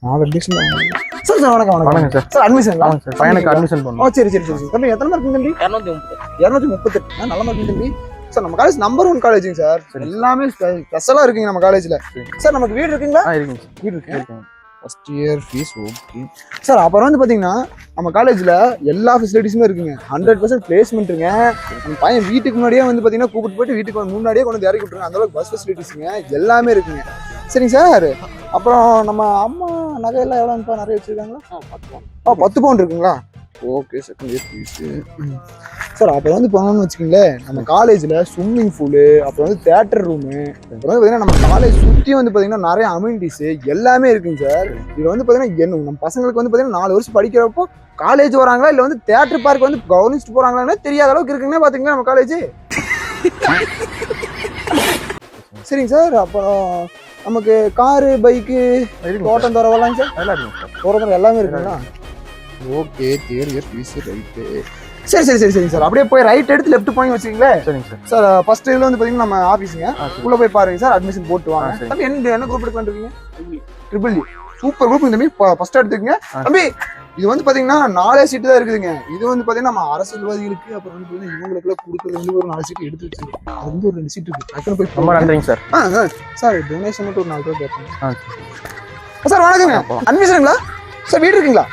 4 admission sir. Sir வணக்கம். வணக்கம் sir. Sir admission sir பையனுக்கு அட்மிஷன் பண்ணணும். ஓ சரி சரி சரி தம்பி, எத்தனை மார்க் தம்பி? 238. நல்ல மார்க் தம்பி. சார் நம்ம காலேஜ் நம்பர் 1 காலேஜுங்க சார். எல்லாமே ஸ்பெஷலா இருக்குங்க நம்ம காலேஜ்ல. சார் நமக்கு வீடு இருக்குங்களா? இருக்குங்க சார். வீடு இருக்கு. First year fees okay sir. அப்புறம் வந்து பாத்தீங்கன்னா நம்ம காலேஜ்ல எல்லா ஃபெசிலிட்டிஸுமே இருக்குங்க. 100% பிளேஸ்மெண்ட்டுங்க. நம்ம பையன் வீட்டுக்கு முன்னாடியே வந்து பாத்தீங்கன்னா கூப்பிட்டு போயிட்டு வீட்டுக்கு முன்னாடியே கொண்டு வந்து இறக்கி விட்டுருங்க. அந்த அளவுக்கு பஸ் ஃபெசிலிட்டிஸுங்க எல்லாமே இருக்குங்க. சரிங்க சார். அப்புறம் நம்ம அம்மா நகையெல்லாம் எவ்வளோப்பா நிறைய வச்சிருக்காங்களா? 10 பவுன் இருக்குங்களா? Okay second year fees sir. அப்புறம் வந்து போனோம்னு வச்சுக்கோங்களேன், நம்ம காலேஜில் ஸ்விம்மிங் பூலு, அப்புறம் வந்து தேட்டர் ரூமு, அப்புறம் வந்து பார்த்தீங்கன்னா நம்ம காலேஜ் சுற்றி வந்து பார்த்தீங்கன்னா நிறைய அம்யூனிட்டிஸு எல்லாமே இருக்குங்க சார். இது வந்து பார்த்தீங்கன்னா நம்ம பசங்களுக்கு வந்து பார்த்தீங்கன்னா 4 வருஷம் படிக்கிறப்போ காலேஜ் வராங்களா இல்லை வந்து தேட்டர் பார்க் வந்து கவனிச்சுட்டு போகிறாங்களான்னு தெரியாத அளவுக்கு இருக்குங்கன்னா பார்த்துங்களா நம்ம காலேஜ். சரிங்க சார். அப்புறம் நமக்கு காரு பைக்கு தோட்டம் தரவெல்லாம் சார் நல்லா இருக்குங்க சார். தோட்டம் எல்லாமே இருக்குங்களா? Okay third year fees right. சரி சரி சரி சரிங்க சார். அப்படியே போய் ரைட் எடுத்து லெஃப்ட் போய் வச்சுக்கீங்களேன். சரிங்க சார். சார் ஃபர்ஸ்ட் இதில் வந்து பார்த்தீங்கன்னா நம்ம ஆஃபீஸுங்க உள்ள போய் பாருங்க சார். அட்மிஷன் போட்டு வாங்க. தம்பி என்ன குரூப் எடுக்கலான்னு இருக்கீங்க? Triple E. சூப்பர் குரூப் தம்பி. ஃபர்ஸ்ட் எடுத்துக்கங்க தம்பி. இது வந்து பார்த்தீங்கன்னா 4 சீட்டு தான் இருக்குதுங்க. இது வந்து பார்த்தீங்கன்னா நம்ம அரசியல்வாதிகளுக்கு அப்புறம் வந்து பார்த்தீங்கன்னா இவங்களுக்குலாம் கொடுக்குறது வந்து ஒரு 4 சீட்டு எடுத்து வச்சுருக்கோம். அது வந்து ஒரு 2 சீட்டு இருக்கு. டக்குனு போய் ரொம்ப நன்றிங்க சார். சார் டொனேஷன் மட்டும் ஒரு 4 ரூபா கேட்பேன். சார் வணக்கங்க. அட்மிஷனுங்களா சார்? வீடு இருக்குங்களா?